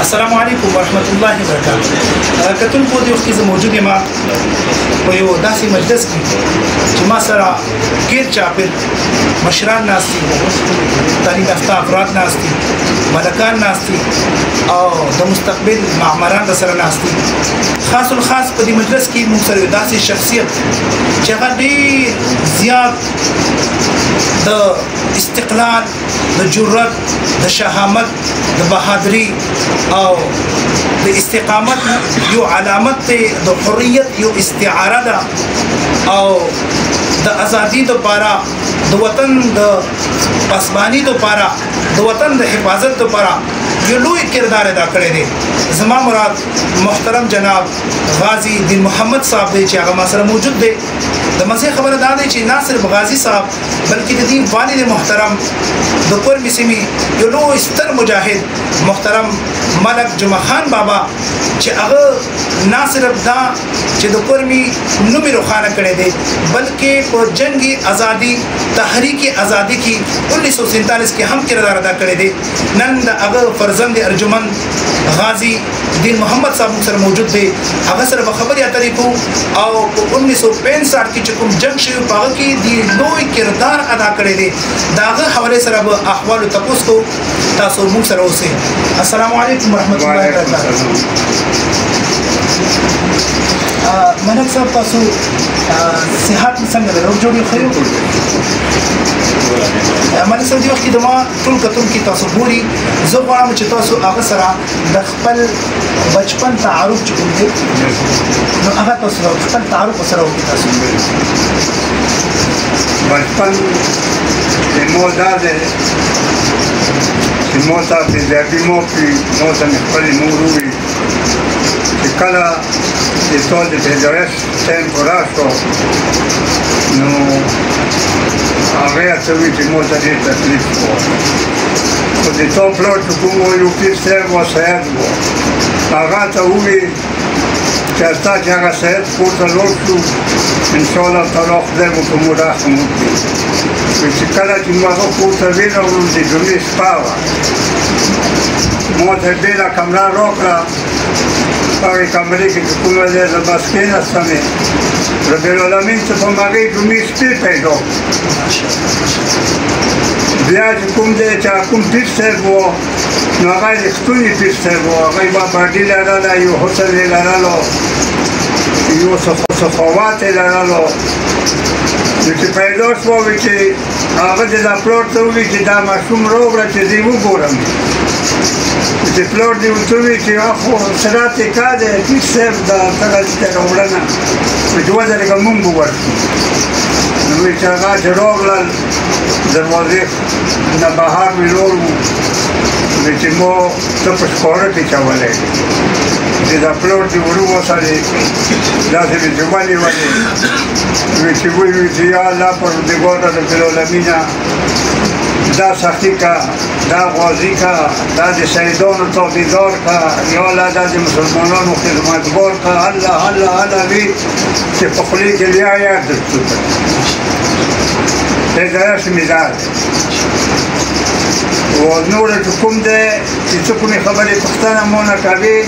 السلام علیکم ورحمت الله وبرکاته. کتونکو د وخت موجود یم په یو داسې مجلس کې چې ما سره ګیر چاپل مشران ناستي، تعلیم یافته افراد ناستي، ملکان ناستي او د مستقبل معماران سره ناستي. خاص الخاص په دې مجلس کې موږ سره داسې شخصیت چې هغه ډېر زیات د استقلال، د جرأت، د شهامت، د بهادری او د استقامت یو علامت دی، د حریت یو استعاره ده او د ازادي لپاره، د وطن د پاسبانی لپاره، د وطن د حفاظت لپاره یو لوی کردار ادا کړی دی. زما مراد محترم جناب غازی دین محمد صاحب دی چې هغه ما سره موجود دی. د مزه خبره دا دی چې نه صرف غازی صاحب بلکې د دې والد محترم د کورمي سیمې یو لوی ستر مجاهد محترم ملک جمعه خان بابا چې هغه نه صرف دا چې د کورمي نوم روښانه کړی دی بلکې په جنگي ازادي تحریک ازادي کې 1947 کې هم کردار ادا کړی دی. نن د هغه فرزند ارجمن غازی دین محمد صاحب سره موجود دی. هغه سره خبرې اترې کو او 1965 کې چې کوم جنگ شوی په هغه کې دی لوی کردار ادا کړی دی. داغه حواله سره به احوال تاسو کو تاسو موږ سره اوسئ. السلام علیکم ورحمت الله وبرکاته. ملک صاحب تاسو صحت څنګه ده؟ روغ جوړ یو خیر. ملک صاحب دی وخت کې دما ټول کتون کې تاسو ګوري. زه غواړم چې تاسو هغه سره د خپل بچپن تعارف چې کوم دی نو هغه تاسو خپل تعارف سره وکړئ. تاسو بچپن د مودا ده چې مودا په ځای مو کې مودا نه خپل موروي چې کله چې ټول د فدرالس تمپوراشو نو هغه ته وی چې مودا دې تکلیف وو خو د ټول پلوټ کوم یو پیسه مو سید وو هغه ته وی چې تاسو چې هغه سید پورته لوټو ان شاء الله تعالی خدای مو کوم راخم وکړي چې کله چې ما پورته وینم د جمعې شپه مو ته بیره کمره راکړه. هغه کمرې کې کومه ځای زه بس کېناستم رب العالمین څه په هغې جمعې شپې پیدا بیا چې کوم ځای چې کوم پیر صاحب و نو هغه رښتونی پیر صاحب و. هغه یې باباډي لرله، یو حسن یې لرلو، یو سخاوت یې لرلو. نو چې پیدا شوه چې هغه د دا پلوټ ته ووایي چې دا ماشوم راوړه چې زه یې وګورم. چې پلوټ دې ورته ووایي چې خو سرات یې کا دی پیر صاحب دا څنګه چې راوړنه نو دوه ځلې به مونږ وورشو. نو وایي چې هغه چې راغلل دروازې نه بهر مې لوړ وو چې مو ته په ښکاره کې چولی چې دا پلوټ دې ور ووسلې داسې مې جملې ولې چې وایي چې یا الله پروردګار رب العالمینه دا سختی کا، دا غازی کا، دا د شهیدانو تابعدار کا، یا الله دا د مسلمانانو خدمتگار کا. الله الله الله وی چې په خولې کې بیا یاد درته پیدایش میزار و نور چې کوم دی چې څه کومې خبرې پوښتنه مو نه کوي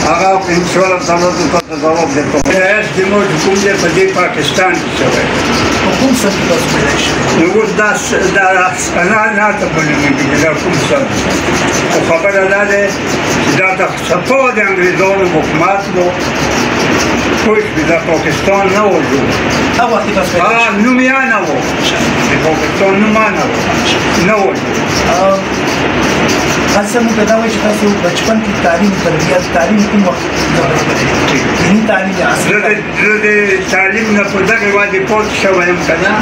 هغه انشاءالله تعالی درته ځواب درکوم. پیدایش زموږ چې کوم دی په دې پاکستان کې شوی کوم څه تاسو پیدا شوی نو اوس دا نه ته پوهېږم چې دا کوم څه خو خبره دا ده چې دا د څپو د انګریزانو حکومت و پوه شوې دا پاکستان نه و جوړ هغه وخت تاسو پیدا شوی نوم یې نه و د پاکستان نوم نه و خاصه مو پیدا وای چې تاسو بچپن کې تعلیم تربیت تعلیم کوم وخت دیني تعلیم زه د تعلیم نه په دغه وادي پاتې شوی یم که نه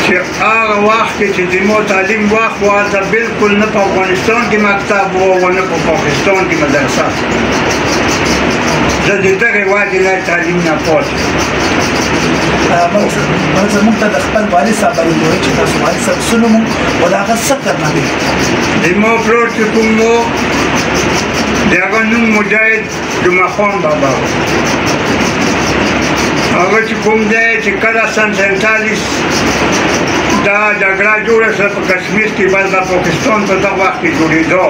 چې هغه وخت کې چې زموږ تعلیم وخت و هلته بلکل نه په افغانستان کې مکتب و او نه په پاکستان کې مدرسه. زه د دغې وادي نه تعلیم نه پاتې زموږ ته د خپل والد صاحب باندې وایي چې تاسو والد صاحب څه نوم و د هغه څه کارنامې زما پلار چې کوم و د هغه نوم مجاهد جمعه خان بابا و. هغه چې کوم دی چې کله سن 47 دا جګړه جوړه شوه په کشمیر کې بل د پاکستان په دغه وخت کې جوړېده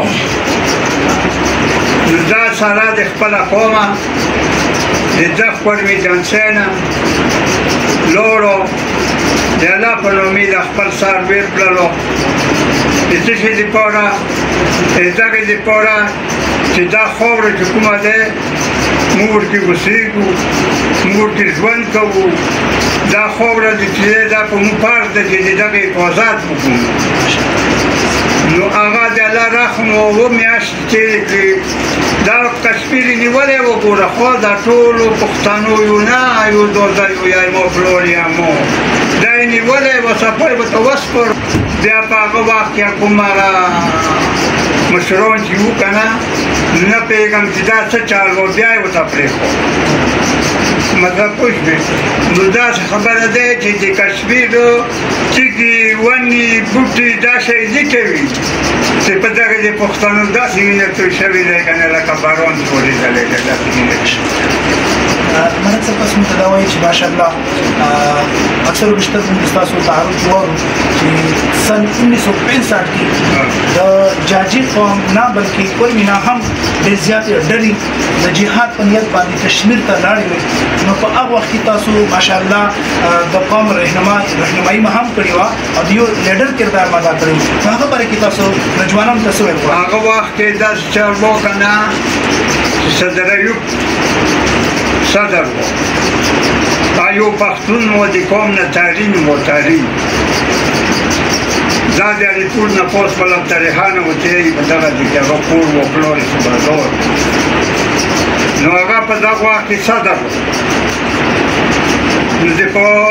نو دا سارا د خپله قومه د ده خپلوي جانسۍ نه لوړو د الله په نومي د خپل سر ویر کړلو د څه شي دپاره د دغې دپاره چې دا خاوره چې کومه دی موږ ورکې اوسېږو موږ ورکې ژوند کوو دا خاوره چې دی دا په موږ فرض ده چې د دغې حفاظت وکړو نو هغه د الله رحم و اووه میاشتې تېرې کړې دا کشمیر یې نیولی وګوره خو دا ټولو پښتنو یو نه یو دوزه یو یا مو پلور یا مو دا یې نیولی و څپی ورته وسپړ بیا په هغه وخت کې کوم هغه مشران چې وو که نه نه پوهېږم چې دا څه چال و بیا یې ورته پرېښود مطلب پوه شوې نو داسې خبره دی چې د کشمیر تیږې ونې بوټي دا شی دي کوي چې په دغه د پښتنو داسې مینه توی شوې دی که نه لکه باران ځغورېدلی دی داسې مینه ملک صاحب تاسو موږ ته دا وایي چې ماشاءالله اکثر بیشتر موږ ستاسو تعارف واورو چې سن 1965 کې د جاجي قوم نه بلکې کورمي نه هم ډېر زیاتې ډلې د جهاد په نیت باندې کشمیر ته لاړې وې نو په هغه وخت کې تاسو ماشاءالله د قوم رهنمایي هم کړې وه او د یو لیډر کردار ادا کړی و په هغه باره کې تاسو نوجوانانو ته څه ویل غواړئ هغه وخت کې داسې چل و که نه چې صدر ایوب صدر و دا یو پښتون و د قوم نه تحریم و تحریم دا د الیپور نه پوس په لبتریحانه و تېرې په دغه دي کې هغه کور و پلور یې صبردور نو هغه په دغه وخت کې صدر و نو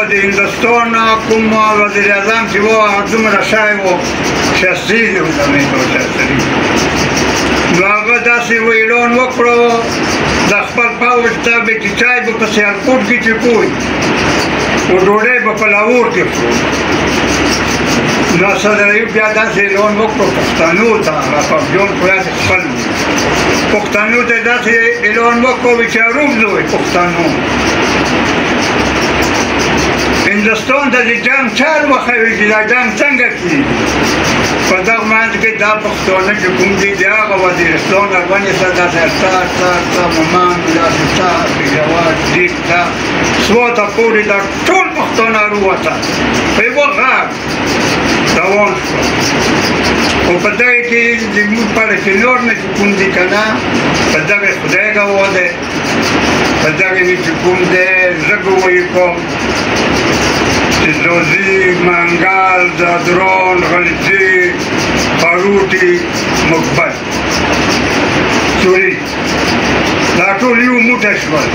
د هندوستان کوم وزیر اعظم چې و هغه دومره شی و شاستري دی ورته مې ته شاستري نو هغه داسې و اعلان وکړو د خپل پوځ ته به چې چای به په سیالکوټ کې چکوی او ډوډۍ به په لاهور کې خورو نو صدر ایوب بیا داسې اعلان وکړو پښتنو ته هغه پوځیان خو یې خپل پښتنو ته داسې اعلان وکړو چې روږدوئ پښتنو هندوستان ته د جنګ چل وښوي چې دا جنګ څنګه کېږي په دغه منځ کې دا پښتانه چې کوم دي د هغه وزیرستان افغانستان داسې ستا ممان داسې ستا پیجواد دیګ دا سواته پورې دا ټول پښتانه راووته په یوه غږ روان شوه خو په دغې کې زموږ پاره چې نور نه چې کوم دي که نه په دغې خدای ګواه دی په دغې نه چې کوم دی زه ګوایي کوم زوزی، منگل، زادران، غلطی، خروٹی، مقبل سوری دا ټول یو موټی شول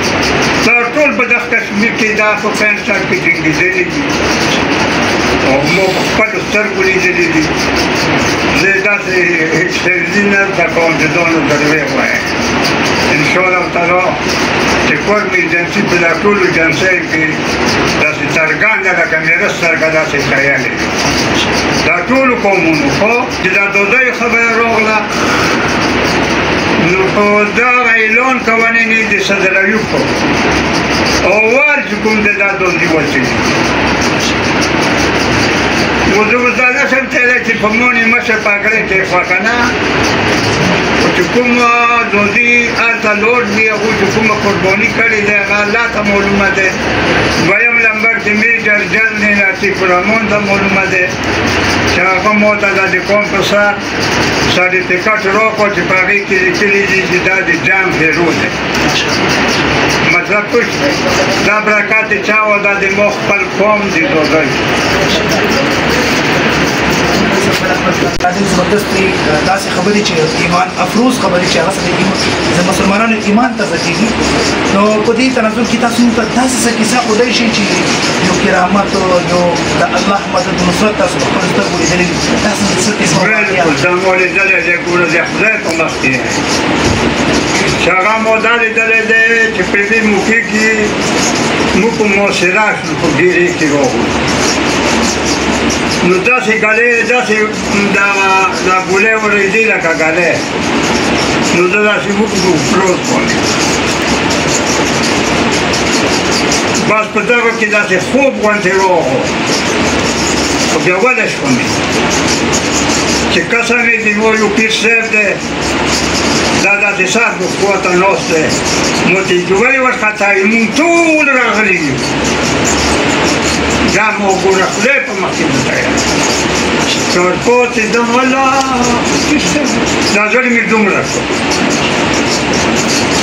دا ټول په دغه کشمیر کې دا په 65 کې جنګېدلي دي او مو په خپلو سترګو لیدلي دي زه داسې هېڅ نه زده کوم چې ځان ورته ووایم انشاءالله تعالی چې کورمي ایجنسي په دا ټولو ایجنسیو کې داسې څرګنده لکه میره سترګه داسې ښیلې دا ټولو قومونو خو چې دا دودیو خبره راغله نو په دغه اعلان قوانین یې د صدر ایوب کو اول چې کوم دی دا دودي وچېږي نو زه اوس دا نشم تللی چې په مونې مشر پګړۍ کېښوه که نه خو چې کوم دودي هلته لوډ دي هغوی چې کومه قرباني کړې دی هغه الله ته معلومه دی دویم نمبر کې میجر جنرال لطیف الرحمن ته معلومه دی چې هغه ما ته د قوم په سر سرټیفیکټ راکړو چې په هغې کې لیکلي دي چې دا د جنګ هیرو دی مطلب پوه شوې دا برکت د چا و دا د ما خپل قوم د دوزۍ زبردست داسې خبرې چې ایمان افروز خبرې چې هغه سره د مسلمانانو ایمان ته کېږي نو په دې تناظر کې تاسو موږ ته داسې څه کیسه ښودی شي چې یو کرامت یو د الله مدد نصرت تاسو په خپلو سترګو لیدلي دي داسې څه قسمه بالکل دا مو لیدلی دی ګوره د خدای په مخ کې چې هغه مو دا لیدلی دی چې په دې موقع کې موږ په محاصره شو په ډیرې کې راغلو نو داسې ګلې داسې دا ګولۍ ورېدې لکه ګلۍ نو زه داسې وکړو پروت وم بس په دغه کې داسې خوب غوندې راغلو خو بیا وله شومې چې قسم یې دی یو پیر صاحب دی دا داسې سر په قوته ناست دی متیجوی ورخطا یې مونږ ټول راغلي یو دا مو ګوره خدای په مخکې متیار چارپاتې دم الله دا زړه مې دومره کړو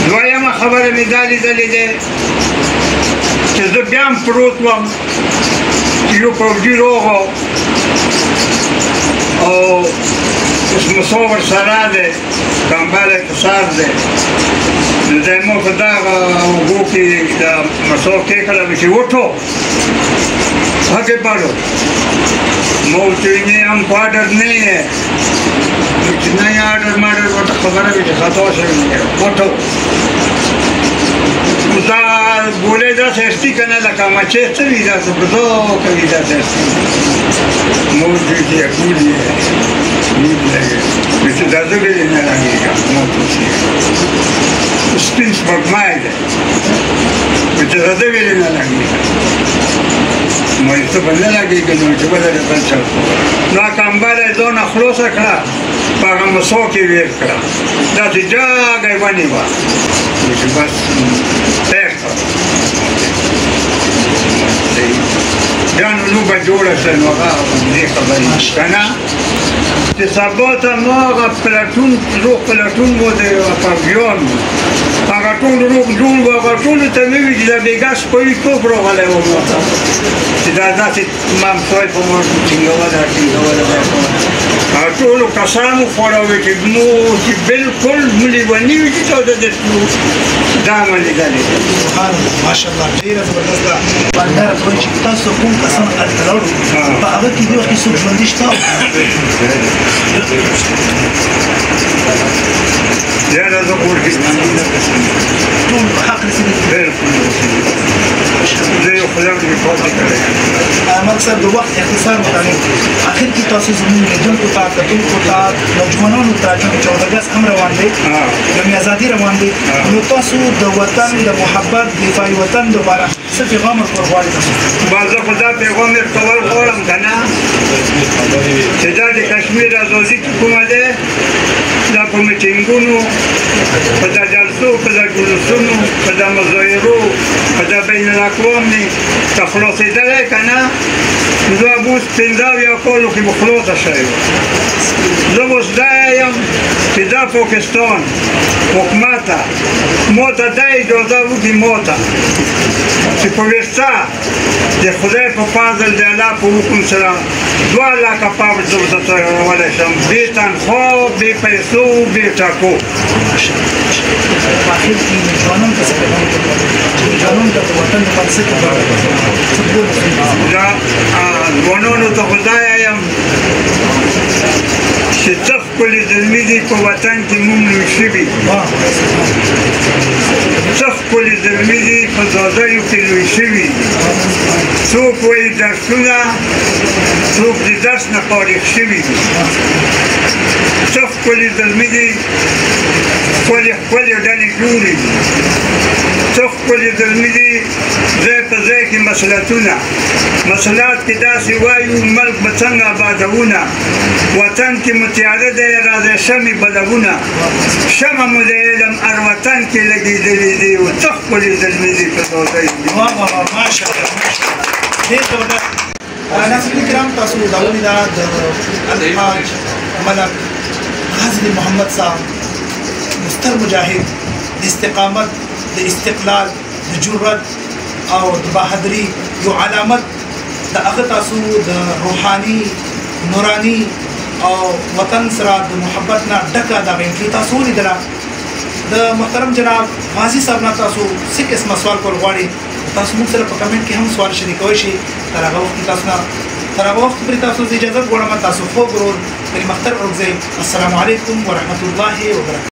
دویمه خبره مې دا لیدلې دی چې زه بیا هم پروت وم چې یو پوځي روغ او مسو ورسره دی کمبله په سر دی نو دی مو په دغه اوږو کې د مسو کېښله چې وټو هغې بړو ما ورته ویل نه هم په اډر نه یې چې نه یې اډر ماډر ورته خبره وي چې خطا شوې وټو دا ګولې داسې هستي که نه لکه مچۍ څه وي داسې بزو کوي داسې هستي ما ورته ویل چې ګول یې نیم لګې نو چې دا زه ویلې نه لګېږم ما ورته سپین سپوږمۍ دی نو چې دا زه ویلې نه لګېږم ما یې څه به نه لګېږي نو چې بله د بل چا نو کمبله یې ځانه خلاصه کړه په هغه مسو کې ویر کړه داسې جاګه یې ونیوه نو چې بس تیر کړه بیا نو لوبه جوړه شوه نو هغه دې خبرې که نه چې سبا ته ما هغه پلټون روغ پلټون و د پوځیان و هغه ټول روغ جوړ و هغه ټولو ته مې وي چې دا بېګا سپوي توپ راغلی و ما ته چې دا داسې ممسوی په ما ټینګوله هغه ټولو کسانو خوړوي چې مو چې بلکل لیوني وي چې تا د دسلو دا مې لیدلې ماشاءالله ډېره زبردست ده بانډاره کوي چې تاسو کوم کسان هلته لاړو په هغه کې دې وخت کې څوک ژوندي شته زیاده زه کور کې ټول حق رسېدلی بلکل زه یو خدای کې پاتې کړی مقصد د وخت اختصار مطابق اخر کې تاسو زموږ لیدونکو ته کتونکو ته نوجوانانو ته چې 14 اګست هم روان دی یوم ازادي روان دی نو تاسو د وطن د محبت دفاع وطن لپاره څه پیغام ورکوئ تاسو زه خو دا پیغام ورکول غواړم که نه چې دا د کشمیر ازادي چې کومه دی دا په میټینګونو په دا جلسو په دا جلوسونو په دا مظاهرو په دا بین الاقوامي که خلاصېدلی که نه نو دا به اوس 15 کالو کې به خلاصه شوې وه زه اوس دا یم چې دا پاکستان حکومت ته ما ته دا اجازه وکړي ما ته چې په ورسته د خدای په فضل د الله په حکم سره 2 لکه پاوډ زه ورته تیارولی شم بې تنخوا بې پیسو بې ټاکو په اخر کې ځوانانو ته څه پیغام ورکوئ چې ځوانانو ته د وطن لپاره څه کوي ځوانانو ته خو دا یم چې څه ښکلې زلمي دي په وطن کې مونږ لوی شوي څه ښکلې زلمي دي په زادیو کې لوی شوي څوک وایي درسونه څوک د درس نه فارغ شوي دي څه ښکلې زلمي دي ښکلې ښکلې ډلې جوړې دي څه ښکلې زلمي دي ځای په ځای کې مسلطونه مسلات کې داسې وایو ملک به څنګه آبادونه وطن کې متیاره دی راځي شمې بلونه شمه مو د علم هر وطن کې لګېدلې دي او څه ښکلې زلمي دي په زادیو کې ماشاءالله ډېر زبردست ناظرین کرام تاسو دا ولیده د الحاج ملک غازي محمد صاحب مستر مجاهد د استقامت د استقلال د جرأت او د بهادري یو علامت د هغه تاسو د روحاني نوراني او وطن سره د محبت نه ډکه دا وینټلی تاسو ولیدله د محترم جناب غازي صاحب نه تاسو څه قسمه سوال کول غواړئ تاسو موږ سره په کمنټ کې هم سوال شریکوئ شئ تر هغه وخت تاسو نه تر هغه وخت پورې تاسو اجازه غواړم تاسو خوږ ورور پرمختګ وکړئ السلام علیکم ورحمت الله وبرکاته